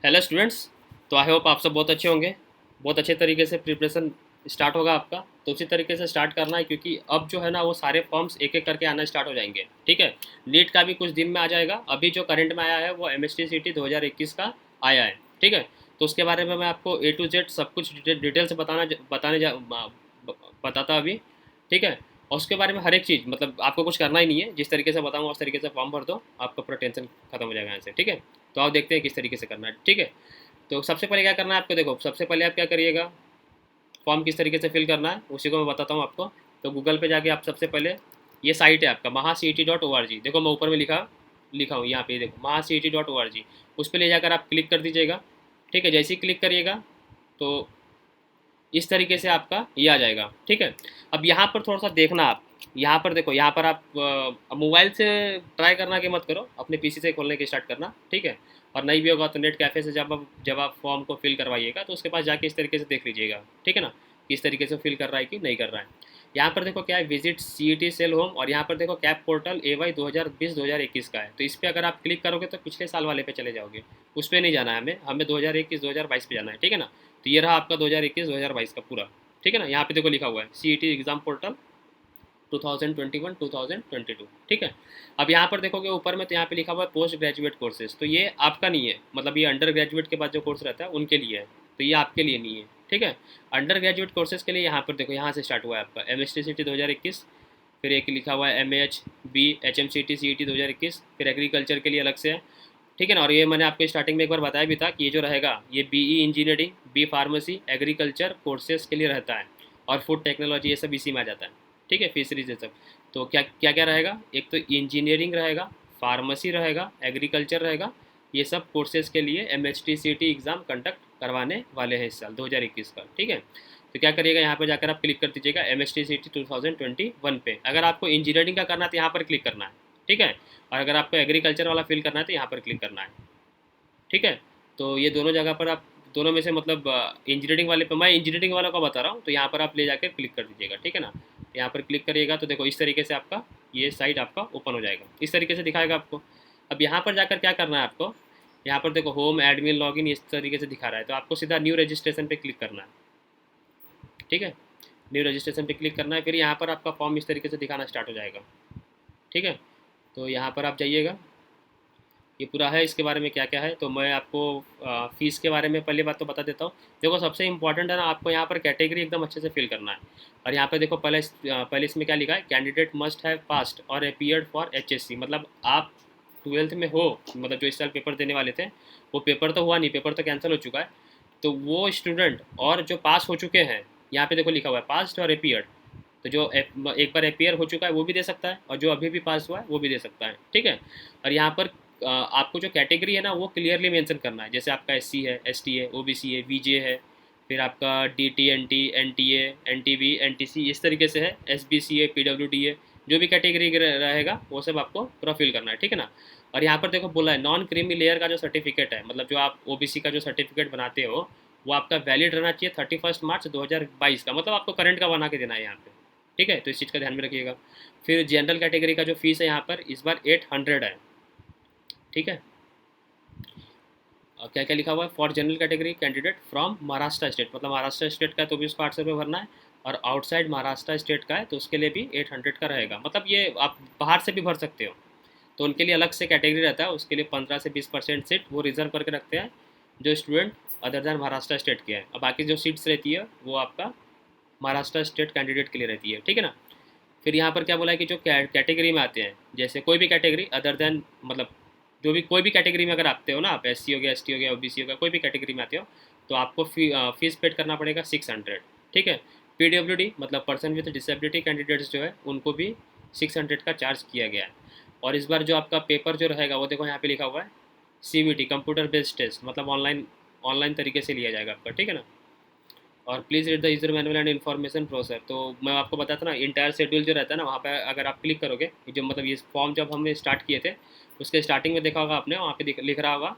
Hello students. तो I hope आप सब बहुत अच्छे होंगे। बहुत अच्छे तरीके से प्रिपरेशन स्टार्ट होगा आपका। तो उसी तरीके से स्टार्ट करना है, क्योंकि अब जो है ना वो सारे फॉर्म्स एक एक करके आना स्टार्ट हो जाएंगे। ठीक है। नीट का भी कुछ दिन में आ जाएगा। अभी जो करंट में आया है वो M S T C T 2021 का आया है। ठीक है। तो उसके बारे में मैं आपको ए टू जेड सब कुछ डिटेल से बताता अभी। ठीक है। और उसके बारे में हर एक चीज़, मतलब आपको कुछ करना ही नहीं है, जिस तरीके से बताऊंगा उस तरीके से फॉर्म भर दो, आपका पूरा टेंशन खत्म हो जाएगा यहाँ से। ठीक है। तो आप देखते हैं किस तरीके से करना है। ठीक है। तो सबसे पहले क्या करना है आपको, देखो सबसे पहले आप क्या करिएगा, फॉर्म किस तरीके से फिल करना है उसी को मैं बताता हूँ आपको। तो गूगल पे जाके आप सबसे पहले, ये साइट है आपका maha.cet.org। देखो मैं ऊपर में लिखा लिखा हूँ यहाँ पे, देखो maha.cet.org। उस पर ले जाकर आप क्लिक कर दीजिएगा। ठीक है। जैसे ही क्लिक करिएगा तो इस तरीके से आपका ये आ जाएगा। ठीक है। अब यहाँ पर थोड़ा सा देखना आप, यहाँ पर देखो, यहाँ पर आप मोबाइल से ट्राई करना कि मत करो, अपने पीसी से खोलने की स्टार्ट करना। ठीक है। और नहीं भी होगा तो नेट कैफ़े से जब आप फॉर्म को फिल करवाइएगा तो उसके पास जाके इस तरीके से देख लीजिएगा। ठीक है ना, कि इस तरीके से फिल कर रहा है कि नहीं कर रहा है। यहाँ पर देखो क्या है, विजिट सी ई टी सेल होम, और यहाँ पर देखो कैप पोर्टल ए वाई 2020-2021 का है। तो इस पर अगर आप क्लिक करोगे तो पिछले साल वाले पे चले जाओगे। उस पर नहीं जाना है हमें हमें 2021-2022 पे जाना है। ठीक है ना। तो ये रहा आपका 2021-2022 का पूरा। ठीक है ना। यहाँ पे देखो लिखा हुआ है सी ई टी एग्ज़ाम पोर्टल 2021-2022। ठीक है। अब यहाँ पर देखोगे ऊपर में, तो यहाँ पे लिखा हुआ है पोस्ट ग्रेजुएट कोर्सेज। तो ये आपका नहीं है, मतलब ये अंडर ग्रेजुएट के बाद जो कोर्स रहता है उनके लिए है। तो ये आपके लिए नहीं है। ठीक है। अंडर ग्रेजुएट कोर्सेज के लिए यहाँ पर देखो, यहाँ से स्टार्ट हुआ है आपका M S T C T 2021। फिर एक लिखा हुआ है M H B H M C T C E T 2021। फिर एग्रीकल्चर के लिए अलग से है। ठीक है ना। और ये मैंने आपको स्टार्टिंग में एक बार बताया भी था कि ये जो रहेगा ये B E engineering, B pharmacy, agriculture courses के लिए रहता है। और फूड टेक्नोलॉजी ये सब इसी में आ जाता है। ठीक है। फिशरीज ये सब। तो क्या क्या क्या रहेगा, एक तो इंजीनियरिंग रहेगा, फार्मेसी रहेगा, एग्रीकल्चर रहेगा। ये सब कोर्सेज के लिए M H T C T exam conduct करवाने वाले हैं इस साल 2021 का। ठीक है। तो क्या करिएगा, यहाँ पर जाकर आप क्लिक कर दीजिएगा M H T C T 2021 पे। अगर आपको इंजीनियरिंग का करना है तो यहाँ पर क्लिक करना है। ठीक है। और अगर आपको एग्रीकल्चर वाला फिल करना है तो यहाँ पर क्लिक करना है। ठीक है। तो ये दोनों जगह पर आप, दोनों में से मतलब इंजीनियरिंग वाले पे, मैं इंजीनियरिंग वालों का बता रहा हूँ, तो यहाँ पर आप ले जाकर क्लिक कर दीजिएगा। ठीक है ना। तो यहाँ पर क्लिक करिएगा तो देखो इस तरीके से आपका ये साइट आपका ओपन हो जाएगा, इस तरीके से दिखाएगा आपको। अब यहाँ पर जाकर क्या करना है आपको, यहाँ पर देखो होम एडमिन लॉगिन इस तरीके से दिखा रहा है, तो आपको सीधा न्यू रजिस्ट्रेशन पे क्लिक करना है। ठीक है। न्यू रजिस्ट्रेशन पे क्लिक करना है, फिर यहाँ पर आपका फॉर्म इस तरीके से दिखाना स्टार्ट हो जाएगा। ठीक है। तो यहाँ पर आप जाइएगा, ये पूरा है। इसके बारे में क्या क्या है तो मैं आपको फ़ीस के बारे में पहली बात तो बता देता हूँ। देखो सबसे इंपॉर्टेंट है ना, आपको यहाँ पर कैटेगरी एकदम अच्छे से फिल करना है। और यहाँ पे देखो पहले इसमें क्या लिखा है, कैंडिडेट मस्ट हैव पास्ड और appeared for H S C. मतलब आप ट्वेल्थ में हो, मतलब जो इस साल पेपर देने वाले थे वो पेपर तो हुआ नहीं, पेपर तो कैंसिल हो चुका है। तो वो स्टूडेंट और जो पास हो चुके हैं, यहाँ पे देखो लिखा हुआ है पास्ड और अपीयर्ड। तो जो एक बार अपीयर हो चुका है वो भी दे सकता है, और जो अभी भी पास हुआ है वो भी दे सकता है। ठीक है। और यहाँ पर आपको जो कैटेगरी है ना वो क्लियरली मेंशन करना है, जैसे आपका एससी है, एसटी है, ओबीसी है, वीजे है, फिर आपका DT, NT, NTA, NTB, NTC, इस तरीके से है, एसबीसी है, पीडब्ल्यूडी है। जो भी कैटेगरी रहेगा वो सब आपको पूरा फिल करना है। ठीक है ना। और यहाँ पर देखो बोला है नॉन क्रीमी लेयर का जो सर्टिफिकेट है, मतलब जो आप ओबीसी का जो सर्टिफिकेट बनाते हो वो आपका वैलिड रहना चाहिए 31 मार्च 2022 का, मतलब आपको करंट का बना के देना है यहाँ पे। ठीक है। तो इस चीज़ का ध्यान में रखिएगा। फिर जनरल कैटेगरी का जो फीस है यहाँ पर इस बार 800 है। ठीक है। क्या क्या लिखा हुआ है, for general category candidate from Maharashtra state, मतलब महाराष्ट्र स्टेट का है तो भी उसको 800 रुपये भरना है। और आउटसाइड महाराष्ट्र स्टेट का है तो उसके लिए भी 800 का रहेगा, मतलब ये आप बाहर से भी भर सकते हो। तो उनके लिए अलग से कैटेगरी रहता है, उसके लिए 15 से 20% सीट वो रिजर्व करके रखते हैं, जो student other than Maharashtra state के हैं। और बाकी जो सीट्स रहती है वो आपका महाराष्ट्र स्टेट कैंडिडेट के लिए रहती है। ठीक है ना। फिर यहाँ पर क्या बोला है कि जो कैटेगरी में आते हैं, जैसे कोई भी कैटेगरी अदर देन, मतलब जो भी कोई भी कैटेगरी में अगर आते हो ना, आप एस सी हो गया, एस टी हो गया, ओ बी सी हो गया, कोई भी कैटेगरी में आते हो तो आपको फीस पेड करना पड़ेगा 600। ठीक है। पी डब्ल्यू डी मतलब पर्सन विद डिसेबिलिटी कैंडिडेट्स जो है उनको भी 600 का चार्ज किया गया है। और इस बार जो आपका पेपर जो रहेगा वो देखो यहाँ पे लिखा हुआ है C B T computer based test, मतलब ऑनलाइन ऑनलाइन तरीके से लिया जाएगा आपका। ठीक है ना। और please read the user manual and information process. तो मैं आपको बताता ना, इंटायर शेड्यूल जो रहता है ना वहाँ पे अगर आप क्लिक करोगे, जो मतलब ये फॉर्म जब हमने स्टार्ट किए थे उसके स्टार्टिंग में देखा होगा आपने, वहाँ पे लिख रहा होगा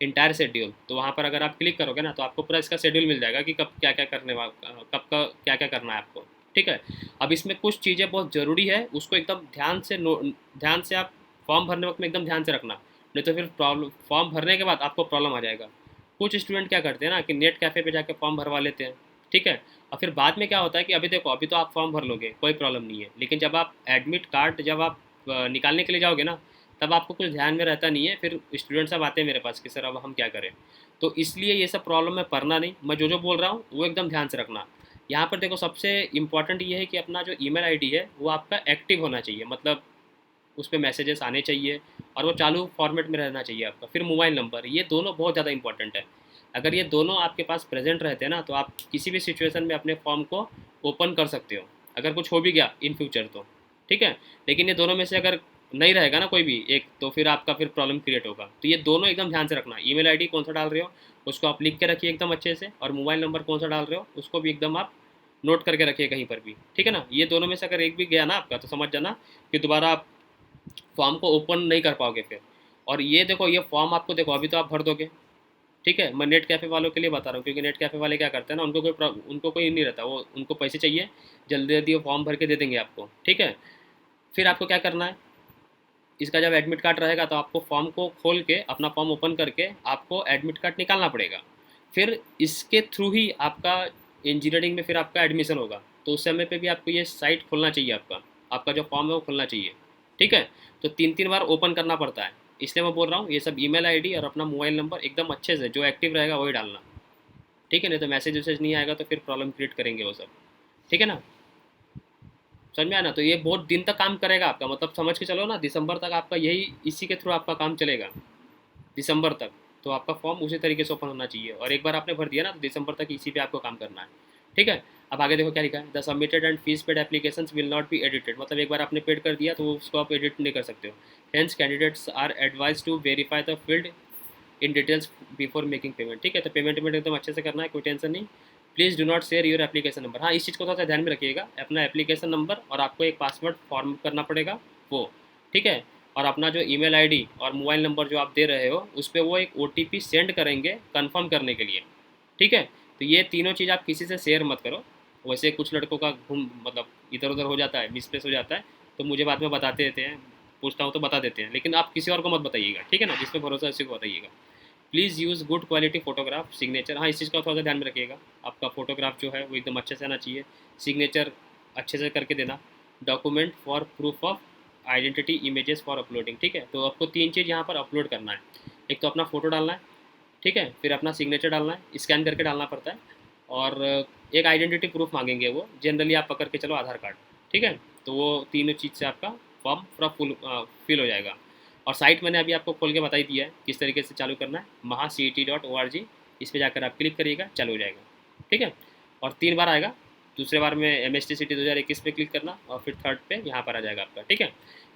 इंटायर शेड्यूल। तो वहाँ पर अगर आप क्लिक करोगे ना तो आपको पूरा इसका शेड्यूल मिल जाएगा कि कब क्या क्या कब का क्या क्या करना है आपको। ठीक है। अब इसमें कुछ चीज़ें बहुत ज़रूरी है, उसको एकदम ध्यान से आप फॉर्म भरने वक्त में एकदम ध्यान से रखना। नहीं तो फिर प्रॉब्लम, फॉर्म भरने के बाद आपको प्रॉब्लम आ जाएगा। कुछ स्टूडेंट क्या करते हैं ना कि नेट कैफ़े पे जाके फॉर्म भरवा लेते हैं, ठीक है, और फिर बाद में क्या होता है कि अभी देखो, अभी तो आप फॉर्म भर लोगे, कोई प्रॉब्लम नहीं है, लेकिन जब आप एडमिट कार्ड जब आप निकालने के लिए जाओगे ना, तब आपको कुछ ध्यान में रहता नहीं है, फिर स्टूडेंट सब आते हैं मेरे पास कि सर अब हम क्या करें। तो इसलिए ये सब प्रॉब्लम में पढ़ना नहीं, मैं जो जो बोल रहा हूँ वो एकदम ध्यान से रखना। यहाँ पर देखो सबसे इंपॉर्टेंट ये है कि अपना जो ईमेल आईडी है वो आपका एक्टिव होना चाहिए, मतलब उस पर मैसेजेस आने चाहिए और वो चालू फॉर्मेट में रहना चाहिए आपका। फिर मोबाइल नंबर, ये दोनों बहुत ज़्यादा इंपॉर्टेंट है। अगर ये दोनों आपके पास प्रेजेंट रहते हैं ना, तो आप किसी भी सिचुएशन में अपने फॉर्म को ओपन कर सकते हो, अगर कुछ हो भी गया इन फ्यूचर तो, ठीक है। लेकिन ये दोनों में से अगर नहीं रहेगा ना कोई भी एक, तो फिर आपका फिर प्रॉब्लम क्रिएट होगा। तो ये दोनों एकदम ध्यान से रखना। ईमेल आईडी कौन सा डाल रहे हो उसको आप लिख के रखिए एकदम अच्छे से, और मोबाइल नंबर कौन सा डाल रहे हो उसको भी एकदम आप नोट करके रखिए कहीं पर भी, ठीक है ना। ये दोनों में से अगर एक भी गया ना आपका, तो समझ जाना कि दोबारा आप फॉर्म को ओपन नहीं कर पाओगे फिर। और ये देखो, ये फॉर्म आपको देखो अभी तो आप भर दोगे, ठीक है। मैं नेट कैफ़े वालों के लिए बता रहा हूँ, क्योंकि नेट कैफ़े वाले क्या करते हैं ना, उनको कोई नहीं रहता, वो उनको पैसे चाहिए, जल्दी जल्दी वो फॉर्म भर के दे देंगे आपको, ठीक है। फिर आपको क्या करना है, इसका जब एडमिट कार्ड रहेगा तो आपको फॉर्म को खोल के, अपना फॉर्म ओपन करके आपको एडमिट कार्ड निकालना पड़ेगा। फिर इसके थ्रू ही आपका इंजीनियरिंग में फिर आपका एडमिशन होगा। तो उस समय पे भी आपको ये साइट खोलना चाहिए, आपका आपका जो फॉर्म है वो खोलना चाहिए, ठीक है। तो 3 3 बार ओपन करना पड़ता है, इसलिए मैं बोल रहा हूँ ये सब ईमेल आईडी और अपना मोबाइल नंबर एकदम अच्छे से जो एक्टिव रहेगा वही डालना, ठीक है। नहीं तो मैसेज वैसेज नहीं आएगा तो फिर प्रॉब्लम क्रिएट करेंगे वो सब, ठीक है ना। समझ में आया ना। तो ये बहुत दिन तक काम करेगा आपका, मतलब समझ के चलो ना, दिसंबर तक आपका यही इसी के थ्रू आपका काम चलेगा, दिसंबर तक। तो आपका फॉर्म उसी तरीके से ओपन होना चाहिए, और एक बार आपने भर दिया ना तो दिसंबर तक इसी पे आपको काम करना है, ठीक है। अब आगे देखो क्या लिखा है, the submitted and fees paid application will not be edited, मतलब एक बार आपने पेड कर दिया तो वो उसको आप एडिट नहीं कर सकते हो। Hence candidates are advise to verify the field in details before making payment, ठीक है। तो पेमेंट पेमेंट एकदम अच्छे से करना है, कोई टेंशन नहीं। Please do not share your application number, हाँ इस चीज़ को थोड़ा सा ध्यान में रखिएगा, अपना एप्लीकेशन नंबर और आपको एक पासवर्ड फॉर्म करना पड़ेगा वो, ठीक है। और अपना जो ईमेल आईडी और मोबाइल नंबर जो आप दे रहे हो उस पर वो एक ओटीपी सेंड करेंगे कंफर्म करने के लिए, ठीक है। तो ये तीनों चीज़ आप किसी से शेयर मत करो। वैसे कुछ लड़कों का घूम मतलब इधर उधर हो जाता है, मिसप्लेस हो जाता है, तो मुझे बाद में बताते देते हैं, पूछता हूँ तो बता देते हैं, लेकिन आप किसी और को मत बताइएगा, ठीक है ना। जिसमें भरोसा है उसी को बताइएगा। Please use good quality photograph signature, हाँ इस चीज़ का थोड़ा सा ध्यान में रखिएगा। आपका फोटोग्राफ जो है वो एकदम अच्छे से आना चाहिए, सिग्नेचर अच्छे से करके देना। Document for proof of identity, images for uploading, ठीक है। तो आपको 3 चीज़ यहाँ पर अपलोड करना है। एक तो अपना फ़ोटो डालना है, ठीक है, फिर अपना सिग्नेचर डालना है, स्कैन करके डालना पड़ता है, और एक आइडेंटिटी प्रूफ मांगेंगे वो, जनरली आप पकड़ के चलो आधार कार्ड, ठीक है। तो वो तीनों चीज़ से आपका फॉर्म पूरा फुल फिल हो जाएगा। और साइट मैंने अभी आपको खोल के बता ही दिया है किस तरीके से चालू करना है, mahaCET.org, इस पर जाकर आप क्लिक करिएगा, चालू हो जाएगा, ठीक है। और 3 बार आएगा, दूसरे बार में MST CT 2021 पे क्लिक करना, और फिर थर्ड पे यहाँ पर आ जाएगा आपका, ठीक है।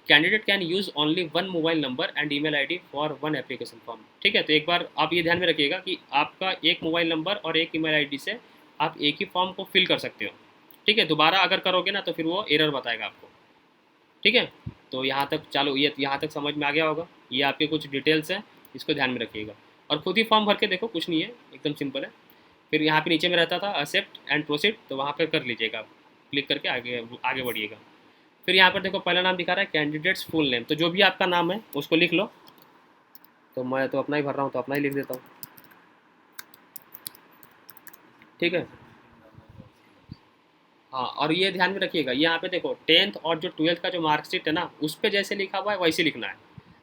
Candidate can use only one mobile number and email ID for one application form, ठीक है। तो एक बार आप ये ध्यान में रखिएगा कि आपका एक मोबाइल नंबर और एक ईमेल आईडी से आप एक ही फॉर्म को फिल कर सकते हो, ठीक है। दोबारा अगर करोगे ना तो फिर वो एरर बताएगा आपको, ठीक है। तो यहाँ तक चालू, ये यहाँ तक समझ में आ गया होगा। ये आपके कुछ डिटेल्स हैं, इसको ध्यान में रखिएगा, और खुद ही फॉर्म भर के देखो, कुछ नहीं है, एकदम सिंपल है। फिर यहाँ पे नीचे में रहता था एक्सेप्ट एंड प्रोसीड, तो वहाँ पर कर लीजिएगा आप, क्लिक करके आगे आगे बढ़िएगा। फिर यहाँ पर देखो पहला नाम दिखा रहा है कैंडिडेट्स फुल नेम, तो जो भी आपका नाम है उसको लिख लो। तो मैं तो अपना ही भर रहा हूँ तो अपना ही लिख देता हूँ, ठीक है। हाँ, और ये ध्यान में रखिएगा, यहाँ पे देखो 10th और जो 12th का जो मार्कशीट है ना, उस पर जैसे लिखा हुआ है वैसे लिखना है।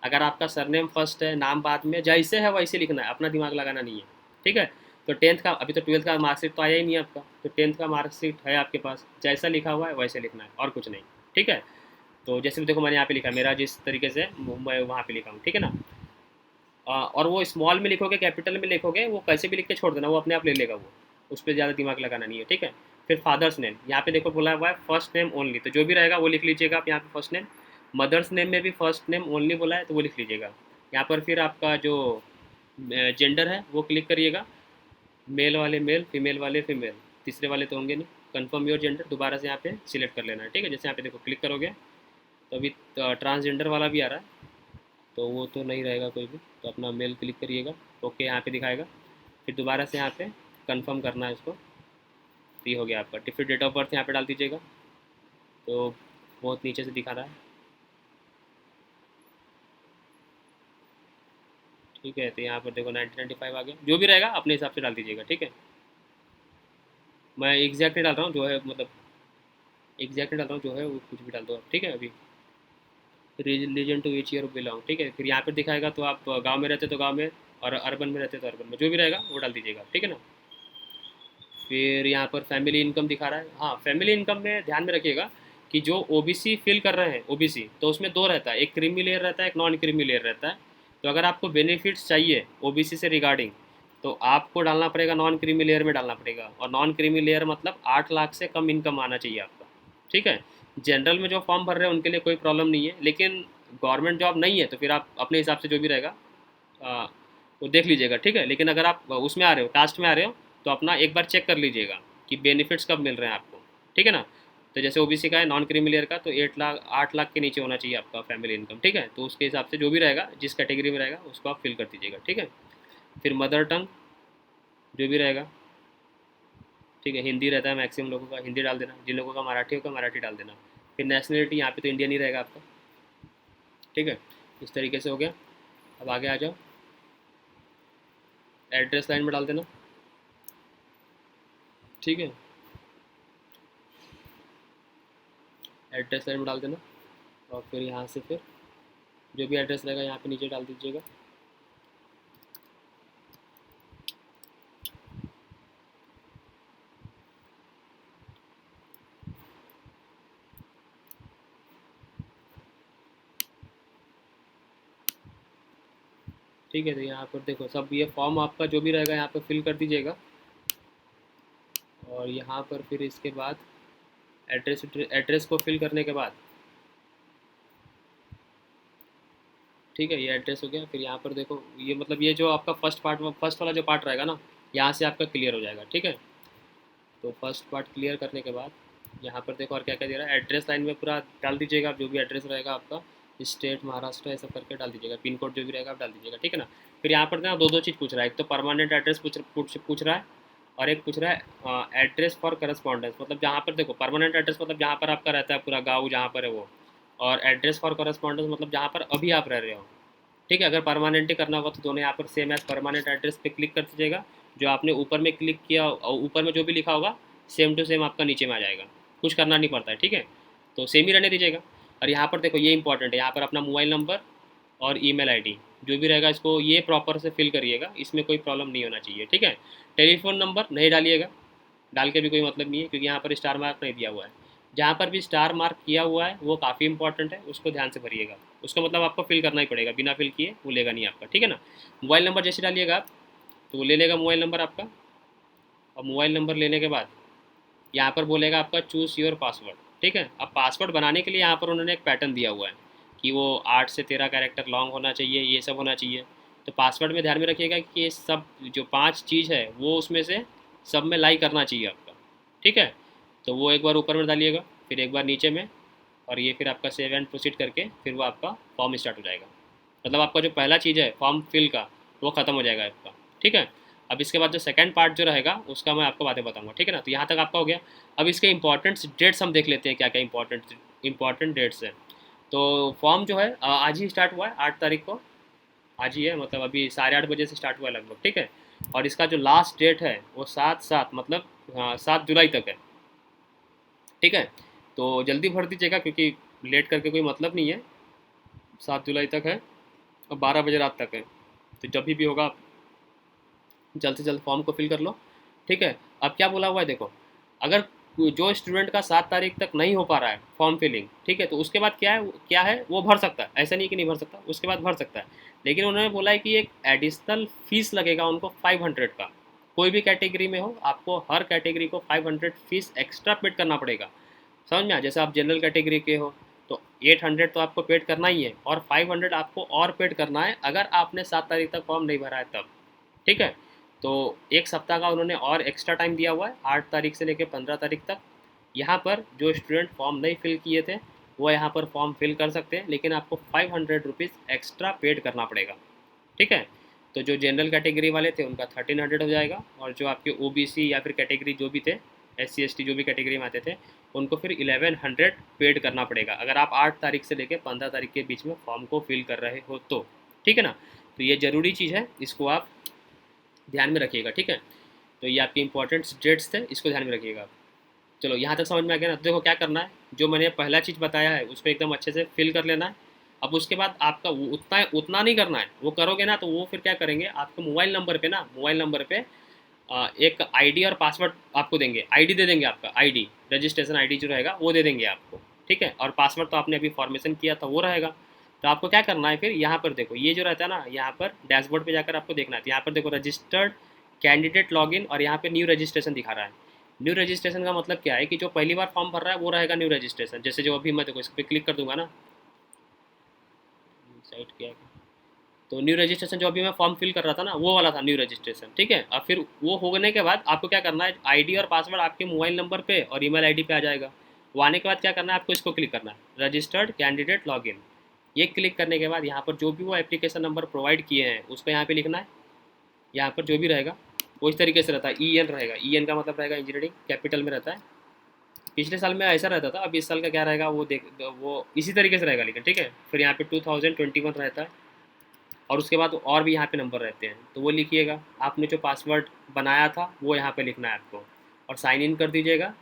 अगर आपका सरनेम फर्स्ट है, नाम बाद में, जैसे है वैसे लिखना है, अपना दिमाग लगाना नहीं है, ठीक है। तो 10th का, अभी तो 12th का मार्कशीट तो आया ही नहीं है आपका, तो 10th का मार्कशीट है आपके पास, जैसा लिखा हुआ है वैसे लिखना है, और कुछ नहीं, ठीक है। तो जैसे देखो मैंने यहाँ पे लिखा है, मेरा जिस तरीके से मैं वहाँ पे लिखा हूँ, ठीक है ना। और वो स्मॉल में लिखोगे कैपिटल में लिखोगे, वो कैसे भी लिख के छोड़ देना, वो अपने आप ले लेगा वो, उस पर ज़्यादा दिमाग लगाना नहीं है, ठीक है। फिर फादर्स नेम, यहाँ पे देखो बोला हुआ है फर्स्ट नेम ओनली, तो जो भी रहेगा वो लिख लीजिएगा आप यहाँ पे फर्स्ट नेम। मदर्स नेम में भी फर्स्ट नेम ओनली बोला है तो वो लिख लीजिएगा यहाँ पर। फिर आपका जो जेंडर है वो क्लिक करिएगा, मेल वाले मेल, फीमेल वाले फीमेल, तीसरे वाले तो होंगे नहीं। कन्फर्म योर जेंडर दोबारा से यहाँ पे सिलेक्ट कर लेना है, ठीक है। जैसे यहाँ पे देखो क्लिक करोगे तो अभी ट्रांसजेंडर वाला भी आ रहा है, तो वो तो नहीं रहेगा कोई भी, तो अपना मेल क्लिक करिएगा, ओके यहाँ पे दिखाएगा। फिर दोबारा से यहाँ पे कंफर्म करना है इसको, तो ये हो गया आपका। फिर डेट ऑफ बर्थ यहाँ पे डाल दीजिएगा, तो बहुत नीचे से दिखा रहा है, ठीक है, तो यहाँ पर देखो 1995 आ गया, जो भी रहेगा अपने हिसाब से डाल दीजिएगा। ठीक है, मैं एग्जैक्ट नहीं डाल रहा हूँ, जो है मतलब एग्जैक्ट डाल रहा हूँ, जो है वो कुछ भी डाल दो आप। ठीक है, अभी religion to which year belong. ठीक है, फिर यहाँ पर दिखाएगा तो आप गांव में रहते तो गांव में, और अर्बन में रहते तो अर्बन में, जो भी रहेगा वो डाल दीजिएगा। ठीक है ना। फिर यहाँ पर फैमिली इनकम दिखा रहा है। हाँ, फैमिली इनकम में ध्यान में रखिएगा कि जो ओबीसी फिल कर रहे हैं, ओबीसी तो उसमें दो रहता है, एक क्रीमी लेयर रहता है, एक नॉन क्रीमी लेयर रहता है। तो अगर आपको बेनिफिट्स चाहिए ओबीसी से रिगार्डिंग, तो आपको डालना पड़ेगा नॉन क्रीमी लेयर में डालना पड़ेगा। और नॉन क्रीमी लेयर मतलब 8 लाख से कम इनकम आना चाहिए आपका। ठीक है, जनरल में जो फॉर्म भर रहे हैं उनके लिए कोई प्रॉब्लम नहीं है, लेकिन गवर्नमेंट जॉब नहीं है तो फिर आप अपने हिसाब से जो भी रहेगा आ, वो देख लीजिएगा। ठीक है, लेकिन अगर आप उसमें आ रहे हो, कास्ट में आ रहे हो, तो अपना एक बार चेक कर लीजिएगा कि बेनिफिट्स कब मिल रहे हैं आपको। ठीक है ना। तो जैसे ओबीसी का है नॉन क्रीमी लेयर का, तो 8 लाख के नीचे होना चाहिए आपका फैमिली इनकम। ठीक है, तो उसके हिसाब से जो भी रहेगा, जिस कैटेगरी में रहेगा उसको आप फिल कर दीजिएगा। ठीक है, फिर मदर टंग जो भी रहेगा, ठीक है, हिंदी रहता है मैक्सिमम लोगों का, हिंदी डाल देना। जिन लोगों का मराठी होगा मराठी डाल देना। फिर नेशनलिटी यहाँ पे तो इंडियन ही रहेगा आपका। ठीक है, इस तरीके से हो गया। अब आगे आ जाओ, एड्रेस लाइन में डाल देना। ठीक है, एड्रेस लाइन में डाल देना। और फिर यहाँ से फिर जो भी एड्रेस रहेगा यहाँ पे नीचे डाल दीजिएगा। ठीक है, तो यहाँ पर देखो सब ये फॉर्म आपका जो भी रहेगा यहाँ पर फिल कर दीजिएगा। और यहाँ पर फिर इसके बाद एड्रेस एड्रेस को फिल करने के बाद, ठीक है, ये एड्रेस हो गया। फिर यहाँ पर देखो ये मतलब ये जो आपका फर्स्ट वाला जो पार्ट रहेगा ना, यहाँ से आपका क्लियर हो जाएगा। ठीक है, तो फर्स्ट पार्ट क्लियर करने के बाद यहाँ पर देखो और क्या क्या दे रहा है। एड्रेस लाइन में पूरा डाल दीजिएगा आप, जो भी एड्रेस रहेगा आपका, स्टेट महाराष्ट्र ऐसा करके डाल दीजिएगा। पिन कोड जो भी रहेगा आप डाल दीजिएगा। ठीक है ना। फिर यहाँ पर ना दो दो चीज़ पूछ रहा है, एक तो परमानेंट एड्रेस पूछ रहा है, और एक पूछ रहा है एड्रेस फॉर करस्पॉन्डेंस। मतलब जहाँ पर देखो परमानेंट एड्रेस मतलब जहाँ पर आपका रहता है पूरा गाँव जहाँ पर है वो, और एड्रेस फॉर करस्पॉन्डेंस मतलब जहाँ पर अभी आप रह रहे हो। ठीक है, अगर परमानेंट ही करना होगा तो दोनों यहाँ पर सेम एज परमानेंट एड्रेस पे क्लिक कर दीजिएगा। जो आपने ऊपर में क्लिक किया और ऊपर में जो भी लिखा होगा सेम टू सेम आपका नीचे में आ जाएगा, कुछ करना नहीं पड़ता है। ठीक है, तो सेम ही रहने दीजिएगा। और यहाँ पर देखो ये इंपॉर्टेंट है, यहाँ पर अपना मोबाइल नंबर और ईमेल आईडी जो भी रहेगा इसको ये प्रॉपर से फिल करिएगा, इसमें कोई प्रॉब्लम नहीं होना चाहिए। ठीक है, टेलीफोन नंबर नहीं डालिएगा, डाल के भी कोई मतलब नहीं है, क्योंकि यहाँ पर स्टार मार्क नहीं दिया हुआ है। जहाँ पर भी स्टार मार्क किया हुआ है वो काफ़ी इंपॉर्टेंट है, उसको ध्यान से भरिएगा। उसका मतलब आपको फिल करना ही पड़ेगा, बिना फिल किए वो लेगा नहीं आपका। ठीक है ना। मोबाइल नंबर जैसे डालिएगा आप, तो वो ले लेगा मोबाइल नंबर आपका। और मोबाइल नंबर लेने के बाद यहाँ पर बोलेगा आपका चूज़ योर पासवर्ड। ठीक है, अब पासवर्ड बनाने के लिए यहाँ पर उन्होंने एक पैटर्न दिया हुआ है कि वो 8 से 13 कैरेक्टर लॉन्ग होना चाहिए, ये सब होना चाहिए। तो पासवर्ड में ध्यान में रखिएगा कि ये सब जो 5 चीज़ है वो उसमें से सब में लाई करना चाहिए आपका। ठीक है, तो वो एक बार ऊपर में डालिएगा, फिर एक बार नीचे में, और ये फिर आपका सेव एंड प्रोसीड करके फिर वो आपका फॉर्म स्टार्ट हो जाएगा। मतलब आपका जो पहला चीज़ है फॉर्म फिल का, वो ख़त्म हो जाएगा आपका। ठीक है, अब इसके बाद जो सेकंड पार्ट जो रहेगा उसका मैं आपको बातें बताऊंगा। ठीक है ना, तो यहाँ तक आपका हो गया। अब इसके इंपॉर्टेंट डेट्स हम देख लेते हैं, क्या क्या इंपॉर्टेंट डेट्स हैं। तो फॉर्म जो है आज ही स्टार्ट हुआ है, 8 तारीख को आज ही है, मतलब अभी 8:30 बजे से स्टार्ट हुआ है लगभग। ठीक है, और इसका जो लास्ट डेट है वो 7/7 मतलब 7 जुलाई तक है। ठीक है, तो जल्दी भर दीजिएगा क्योंकि लेट करके कोई मतलब नहीं है। 7 जुलाई तक है और 12 बजे रात तक है, तो जब भी होगा आप जल्द से जल्द फॉर्म को फिल कर लो। ठीक है, अब क्या बोला हुआ है देखो, अगर जो स्टूडेंट का 7 तारीख तक नहीं हो पा रहा है फॉर्म फिलिंग, ठीक है, तो उसके बाद क्या है वो भर सकता है, ऐसा नहीं कि नहीं भर सकता, उसके बाद भर सकता है। लेकिन उन्होंने बोला है कि एक एडिशनल फीस लगेगा उनको 500 का। कोई भी कैटेगरी में हो आपको हर कैटेगरी को 500 फीस एक्स्ट्रा पेड करना पड़ेगा। समझ में आया, जैसे आप जनरल कैटेगरी के हो तो 800 तो आपको पेड करना ही है, और 500 आपको और पेड करना है अगर आपने 7 तारीख तक फॉर्म नहीं भरा है तब। ठीक है, तो एक सप्ताह का उन्होंने और एक्स्ट्रा टाइम दिया हुआ है, 8 तारीख से लेकर 15 तारीख तक। यहाँ पर जो स्टूडेंट फॉर्म नहीं फिल किए थे वो यहाँ पर फॉर्म फिल कर सकते हैं, लेकिन आपको 500 रुपीज़ एक्स्ट्रा पेड करना पड़ेगा। ठीक है, तो जो जनरल कैटेगरी वाले थे उनका 1300 हो जाएगा, और जो आपके ओबीसी या फिर कैटेगरी जो भी थे, SC ST जो भी कैटेगरी में आते थे, उनको फिर 1100 पेड करना पड़ेगा अगर आप 8 तारीख से लेकर 15 तारीख के बीच में फॉर्म को फिल कर रहे हो तो। ठीक है ना। तो ये ज़रूरी चीज़ है, इसको आप ध्यान में रखिएगा, ठीक है। तो ये आपकी इंपॉर्टेंट डेट्स थे, इसको ध्यान में रखिएगा आप। चलो यहाँ तक समझ में आ गया ना। तो देखो क्या करना है, जो मैंने पहला चीज़ बताया है उसको एकदम अच्छे से फिल कर लेना है। अब उसके बाद आपका उतना उतना नहीं करना है, वो करोगे ना तो वो फिर क्या करेंगे, आपके मोबाइल नंबर पे ना, मोबाइल नंबर पे एक आईडी और पासवर्ड आपको देंगे, आईडी दे देंगे, आपका आईडी रजिस्ट्रेशन आईडी जो रहेगा वो दे देंगे आपको, ठीक है। और पासवर्ड तो आपने अभी फॉर्मेशन किया था वो रहेगा। तो आपको क्या करना है फिर, यहाँ पर देखो ये जो रहता है ना, यहाँ पर डैशबोर्ड पे जाकर आपको देखना है। तो यहाँ पर देखो रजिस्टर्ड कैंडिडेट लॉगिन और यहाँ पे न्यू रजिस्ट्रेशन दिखा रहा है। न्यू रजिस्ट्रेशन का मतलब क्या है कि जो पहली बार फॉर्म भर रहा है वो रहेगा न्यू रजिस्ट्रेशन। जैसे जो अभी मैं देखो इस पर क्लिक कर दूंगा ना, साइट क्या है, तो न्यू रजिस्ट्रेशन जो अभी मैं फॉर्म फिल कर रहा था ना वो वाला था न्यू रजिस्ट्रेशन, ठीक है। अब फिर वो होने के बाद आपको क्या करना है, आईडी और पासवर्ड आपके मोबाइल नंबर पे और ईमेल आईडी पे आ जाएगा। वो आने के बाद क्या करना है, आपको इसको क्लिक करना है, रजिस्टर्ड कैंडिडेट लॉगिन। ये क्लिक करने के बाद यहाँ पर जो भी वो एप्लीकेशन नंबर प्रोवाइड किए हैं उसको यहाँ पे लिखना है। यहाँ पर जो भी रहेगा वो इस तरीके से रहता है, ई एन रहेगा, ई एन का मतलब रहेगा इंजीनियरिंग, कैपिटल में रहता है। पिछले साल में ऐसा रहता था, अब इस साल का क्या रहेगा वो देख, वो इसी तरीके से रहेगा लेकिन, ठीक है। फिर यहाँ पे 2021 रहता है और उसके बाद और भी यहाँ पे नंबर रहते हैं, तो वो लिखिएगा। आपने जो पासवर्ड बनाया था वो यहाँ पे लिखना है आपको और साइन इन कर दीजिएगा,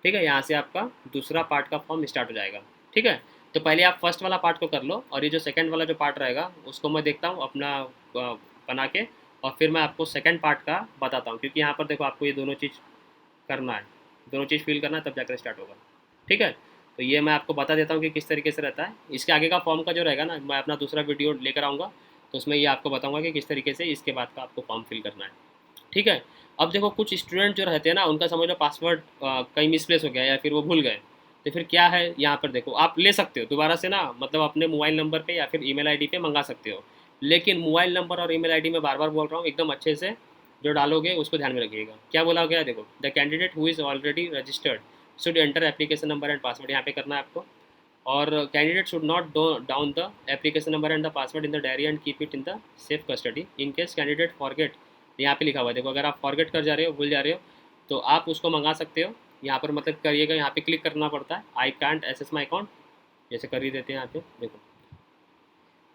ठीक है। यहाँ से आपका दूसरा पार्ट का फॉर्म स्टार्ट हो जाएगा, ठीक है। तो पहले आप फर्स्ट वाला पार्ट को कर लो और ये जो सेकंड वाला जो पार्ट रहेगा उसको मैं देखता हूँ अपना बना के, और फिर मैं आपको सेकंड पार्ट का बताता हूँ, क्योंकि यहाँ पर देखो आपको ये दोनों चीज़ करना है, दोनों चीज़ फिल करना है तब जाकर स्टार्ट होगा, ठीक है। तो ये मैं आपको बता देता हूँ कि किस तरीके से रहता है। इसके आगे का फॉर्म का जो रहेगा ना, मैं अपना दूसरा वीडियो लेकर आऊँगा तो उसमें ये आपको बताऊँगा कि किस तरीके से इसके बाद का आपको फॉर्म फिल करना है, ठीक है। अब देखो कुछ स्टूडेंट जो रहते हैं ना, उनका समझ लो पासवर्ड कहीं मिसप्लेस हो गया या फिर वो भूल गए, तो फिर क्या है, यहाँ पर देखो आप ले सकते हो दोबारा से ना, मतलब अपने मोबाइल नंबर पे या फिर ईमेल आईडी पे मंगा सकते हो। लेकिन मोबाइल नंबर और ईमेल आईडी में बार बार बोल रहा हूँ, एकदम अच्छे से जो डालोगे उसको ध्यान में रखिएगा। क्या बोला गया है देखो, the candidate who is already registered should enter application number and password, यहाँ पे करना है आपको। और candidate should not down the application number and the password in the diary and keep it in the safe custody in case candidate forget. यहाँ पे लिखा हुआ है देखो, अगर आप फॉरगेट कर जा रहे हो, भूल जा रहे हो, तो आप उसको मंगा सकते हो। यहाँ पर मतलब करिएगा, यहाँ पे क्लिक करना पड़ता है, I can't access my account, जैसे कर ही देते हैं यहाँ पे देखो।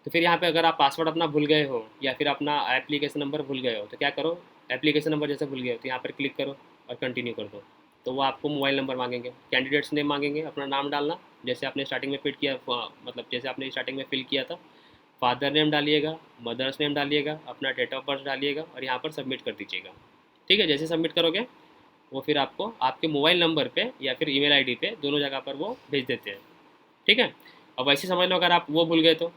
तो फिर यहाँ पे अगर आप पासवर्ड अपना भूल गए हो या फिर अपना एप्लीकेशन नंबर भूल गए हो तो क्या करो, एप्लीकेशन नंबर जैसे भूल गए हो तो यहाँ पर क्लिक करो और कंटिन्यू कर दो। तो वो आपको मोबाइल नंबर मांगेंगे, कैंडिडेट्स नेम मांगेंगे, अपना नाम डालना जैसे आपने स्टार्टिंग में फिट किया, मतलब जैसे आपने स्टार्टिंग में फिल किया था। फादर नेम डालिएगा, मदर्स नेम डालिएगा, अपना डेट ऑफ बर्थ डालिएगा और यहाँ पर सबमिट कर दीजिएगा, ठीक है। जैसे सबमिट करोगे वो फिर आपको आपके मोबाइल नंबर पे या फिर ईमेल आईडी पे, दोनों जगह पर वो भेज देते हैं, ठीक है। अब वैसे समझ लो अगर आप वो भूल गए तो,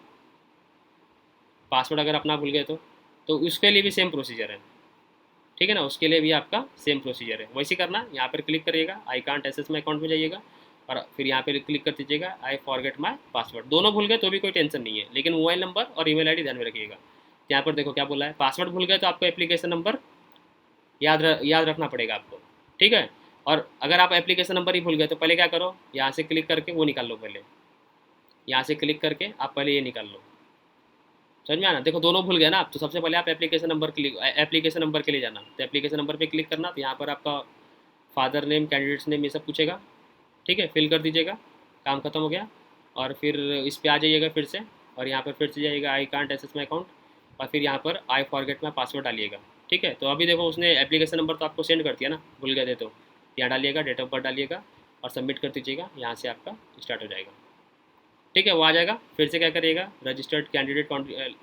पासवर्ड अगर अपना भूल गए तो उसके लिए भी सेम प्रोसीजर है, ठीक है ना। उसके लिए भी आपका सेम प्रोसीजर है, वैसे करना। यहाँ पर क्लिक करिएगा, I can't access my account में जाइएगा और फिर यहाँ पे क्लिक कर दीजिएगा आई फॉरगेट माई पासवर्ड। दोनों भूल गए तो भी कोई टेंशन नहीं है, लेकिन मोबाइल नंबर और ईमेल आईडी ध्यान में रखिएगा। यहाँ पर देखो क्या बोला है, पासवर्ड भूल गए तो आपको एप्लीकेशन नंबर याद रखना पड़ेगा आपको, ठीक है। और अगर आप एप्लीकेशन नंबर ही भूल गए तो पहले क्या करो, यहाँ से क्लिक करके वो निकाल लो, पहले यहाँ से क्लिक करके आप पहले ये निकाल लो, समझ में आना। देखो दोनों भूल गए ना आप, तो सबसे पहले आप एप्लीकेशन नंबर के लिए जाना, तो एप्लीकेशन नंबर पे क्लिक करना। तो यहाँ पर आपका फादर नेम, कैंडिडेट्स नेम, ये सब पूछेगा, ठीक है। फिल कर दीजिएगा, काम खत्म हो गया। और फिर इस पे आ जाइएगा फिर से, और यहाँ पर फिर से जाइएगा I can't access my account और फिर यहाँ पर आई फॉरगेट माई पासवर्ड डालिएगा, ठीक है। तो अभी देखो उसने एप्लीकेशन नंबर तो आपको सेंड कर दिया ना, भूल गए थे तो यहाँ डालिएगा, डेट ऑफ बर्थ डालिएगा और सबमिट कर दीजिएगा, यहाँ से आपका स्टार्ट हो जाएगा, ठीक है। वो आ जाएगा। फिर से क्या करिएगा, रजिस्टर्ड कैंडिडेट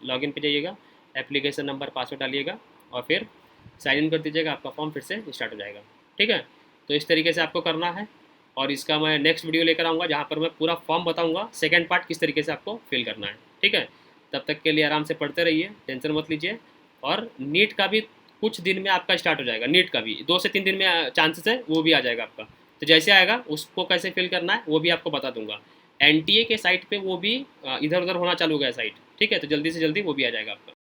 लॉगिन पे जाइएगा, एप्लीकेशन नंबर पासवर्ड डालिएगा और फिर साइन इन कर दीजिएगा, आपका फॉर्म फिर से स्टार्ट हो जाएगा, ठीक है। तो इस तरीके से आपको करना है और इसका मैं नेक्स्ट वीडियो लेकर आऊँगा जहाँ पर मैं पूरा फॉर्म बताऊँगा, सेकेंड पार्ट किस तरीके से आपको फिल करना है, ठीक है। तब तक के लिए आराम से पढ़ते रहिए, टेंशन मत लीजिए। और नीट का भी कुछ दिन में आपका स्टार्ट हो जाएगा, नीट का भी 2 से 3 दिन में चांसेस है वो भी आ जाएगा आपका। तो जैसे आएगा उसको कैसे फिल करना है वो भी आपको बता दूंगा। एनटीए के साइट पे वो भी इधर उधर होना चालू हो गया साइट, ठीक है। तो जल्दी से जल्दी वो भी आ जाएगा आपका।